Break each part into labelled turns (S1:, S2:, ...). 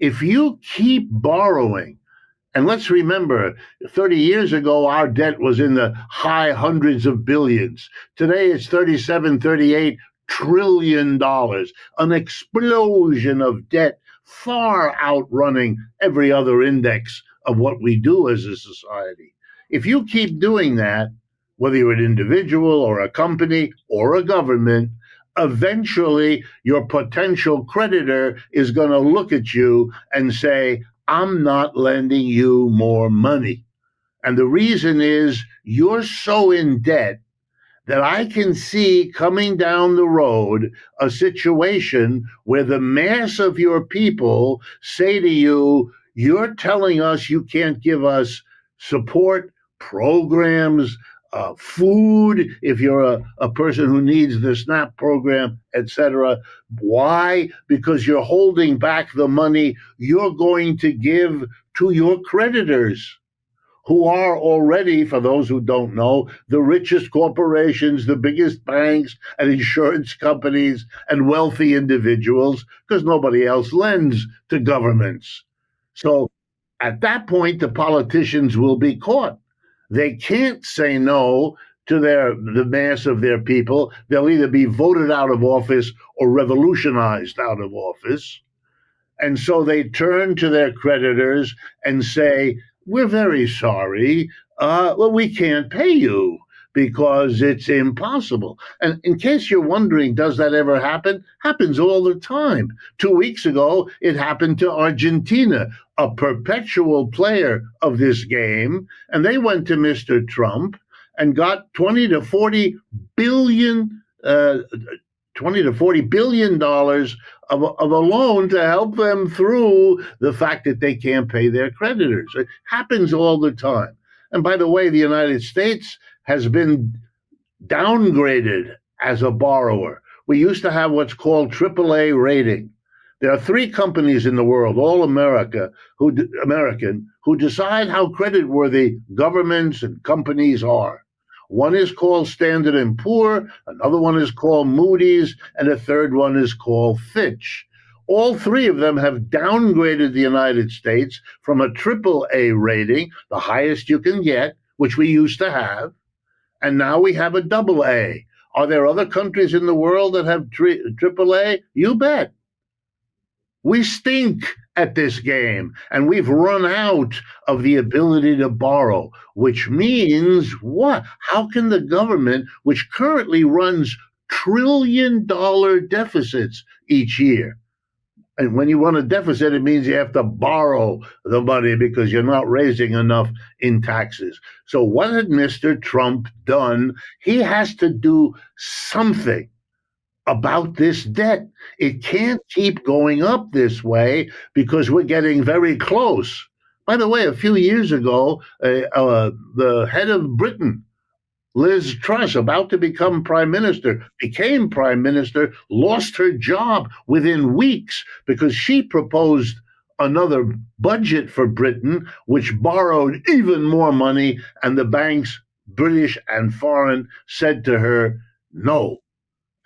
S1: If you keep borrowing, and let's remember, 30 years ago, our debt was in the high hundreds of billions. Today, it's 37, 38 trillion dollars, an explosion of debt far outrunning every other index of what we do as a society. If you keep doing that, whether you're an individual or a company or a government, eventually your potential creditor is going to look at you and say, I'm not lending you more money. And the reason is you're so in debt that I can see coming down the road a situation where the mass of your people say to you, you're telling us you can't give us support, programs, food, if you're a person who needs the SNAP program, etc. Why? Because you're holding back the money you're going to give to your creditors, who are already, for those who don't know, the richest corporations, the biggest banks and insurance companies and wealthy individuals, because nobody else lends to governments. So at that point, the politicians will be caught. They can't say no to the mass of their people. They'll either be voted out of office or revolutionized out of office. And so they turn to their creditors and say, we're very sorry. Well, we can't pay you because it's impossible. And in case you're wondering, does that ever happen? Happens all the time. 2 weeks ago, it happened to Argentina, a perpetual player of this game. And they went to Mr. Trump and got 20 to 40 billion dollars of a loan to help them through the fact that they can't pay their creditors. It happens all the time. And by the way, the United States has been downgraded as a borrower. We used to have what's called AAA rating. There are three companies in the world, all American, who decide how creditworthy governments and companies are. One is called Standard and Poor, another one is called Moody's, and a third one is called Fitch. All three of them have downgraded the United States from a triple A rating, the highest you can get, which we used to have, and now we have a double A. Are there other countries in the world that have triple A? You bet. We stink at this game, and we've run out of the ability to borrow, which means what? How can the government, which currently runs trillion-dollar deficits each year, and when you run a deficit, it means you have to borrow the money because you're not raising enough in taxes. So what had Mr. Trump done? He has to do something about this debt. It can't keep going up this way because we're getting very close. By the way, a few years ago, the head of Britain, Liz Truss, about to become prime minister, became prime minister, lost her job within weeks because she proposed another budget for Britain, which borrowed even more money, and the banks, British and foreign, said to her, no.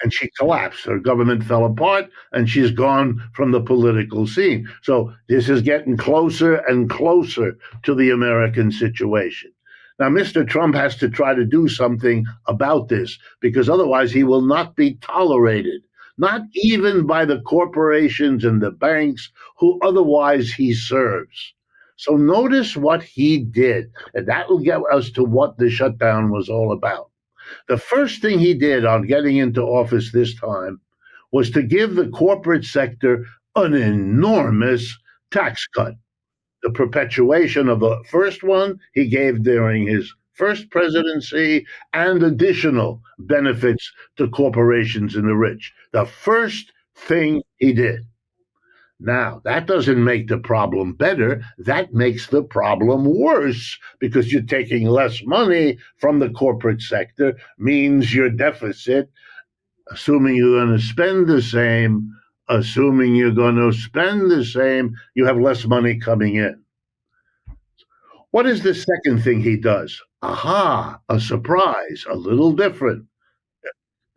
S1: And she collapsed. Her government fell apart, and she's gone from the political scene. So this is getting closer and closer to the American situation. Now, Mr. Trump has to try to do something about this because otherwise he will not be tolerated, not even by the corporations and the banks who otherwise he serves. So notice what he did, and that will get us to what the shutdown was all about. The first thing he did on getting into office this time was to give the corporate sector an enormous tax cut. The perpetuation of the first one he gave during his first presidency, and additional benefits to corporations and the rich. The first thing he did. Now, that doesn't make the problem better. That makes the problem worse because you're taking less money from the corporate sector, means your deficit, assuming you're going to spend the same, you have less money coming in. What is the second thing he does? Aha, a surprise, a little different.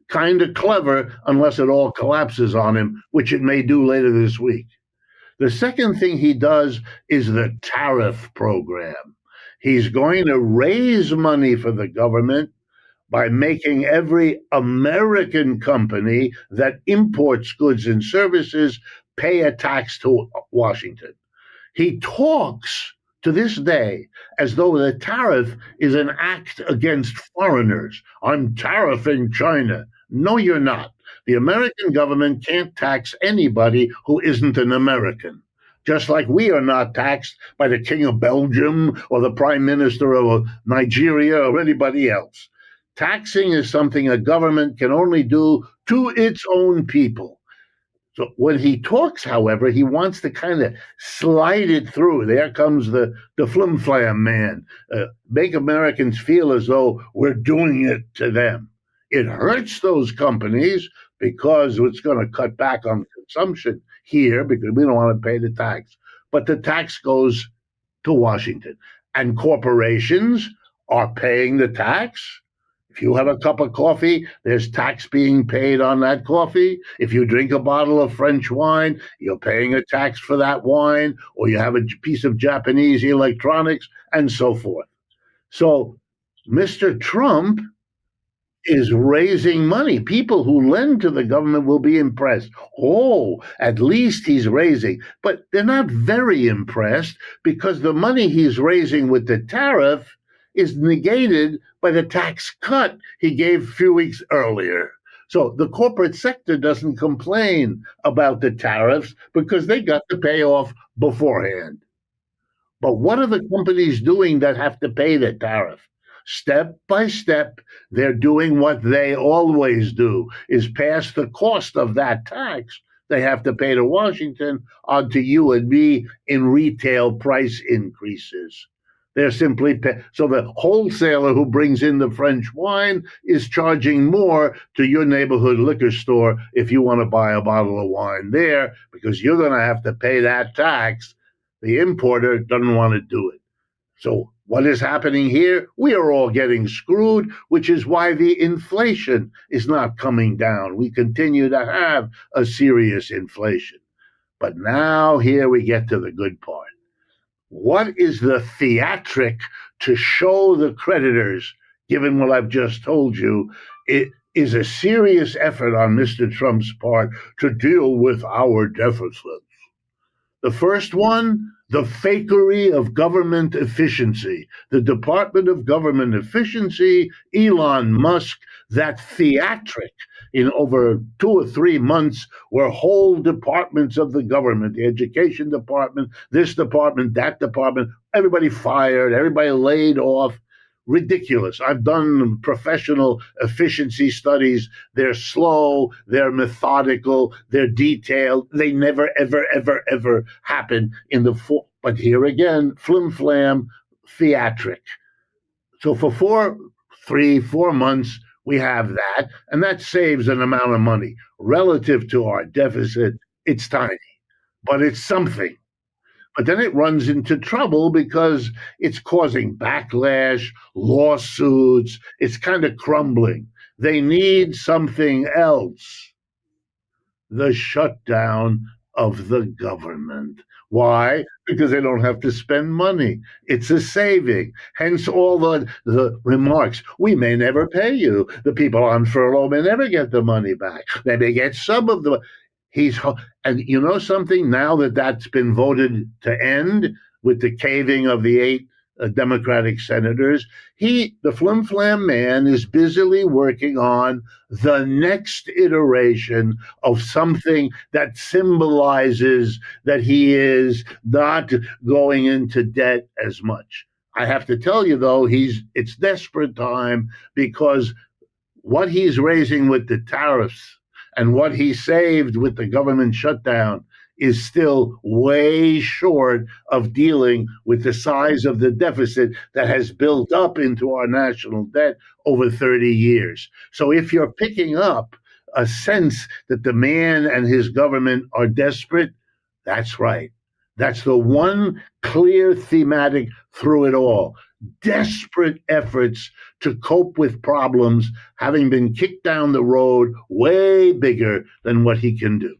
S1: Kind of clever, unless it all collapses on him, which it may do later this week. The second thing he does is the tariff program. He's going to raise money for the government by making every American company that imports goods and services pay a tax to Washington. He talks to this day as though the tariff is an act against foreigners. I'm tariffing China. No, you're not. The American government can't tax anybody who isn't an American. Just like we are not taxed by the King of Belgium or the Prime Minister of Nigeria or anybody else. Taxing is something a government can only do to its own people. So when he talks, however, he wants to kind of slide it through. There comes the flim flam man. Make Americans feel as though we're doing it to them. It hurts those companies because it's going to cut back on consumption here because we don't want to pay the tax. But the tax goes to Washington. And corporations are paying the tax. If you have a cup of coffee, there's tax being paid on that coffee. If you drink a bottle of French wine, you're paying a tax for that wine, or you have a piece of Japanese electronics, and so forth. So Mr. Trump is raising money. People who lend to the government will be impressed. Oh, at least he's raising. But they're not very impressed because the money he's raising with the tariff is negated by the tax cut he gave a few weeks earlier. So the corporate sector doesn't complain about the tariffs because they got the payoff beforehand. But what are the companies doing that have to pay the tariff? Step by step, they're doing what they always do, is pass the cost of that tax they have to pay to Washington onto you and me in retail price increases. They're simply so the wholesaler who brings in the French wine is charging more to your neighborhood liquor store if you want to buy a bottle of wine there because you're going to have to pay that tax. The importer doesn't want to do it. So what is happening here? We are all getting screwed, which is why the inflation is not coming down. We continue to have a serious inflation. But now here we get to the good part. What is the theatric to show the creditors, given what I've just told you, it is a serious effort on Mr. Trump's part to deal with our deficits. The first one, the fakery of government efficiency. The Department of Government Efficiency, Elon Musk, that theatric in over 2 or 3 months where whole departments of the government, the education department, this department, that department, everybody fired, everybody laid off. Ridiculous. I've done professional efficiency studies. They're slow, they're methodical, they're detailed. They never, ever, ever, ever happen in the but here again, flim flam, theatric. So for 4 months, we have that, and that saves an amount of money. Relative to our deficit, it's tiny, but it's something. But then it runs into trouble because it's causing backlash, lawsuits. It's kind of crumbling. They need something else. The shutdown of the government. Why? Because they don't have to spend money. It's a saving. Hence all the remarks. We may never pay you. The people on furlough may never get the money back. They may get some of the and you know something, now that that's been voted to end with the caving of the 8 Democratic senators, the flim flam man is busily working on the next iteration of something that symbolizes that he is not going into debt as much. I have to tell you though, it's desperate time because what he's raising with the tariffs and what he saved with the government shutdown is still way short of dealing with the size of the deficit that has built up into our national debt over 30 years. So if you're picking up a sense that the man and his government are desperate, that's right. That's the one clear thematic through it all. Desperate efforts to cope with problems having been kicked down the road way bigger than what he can do.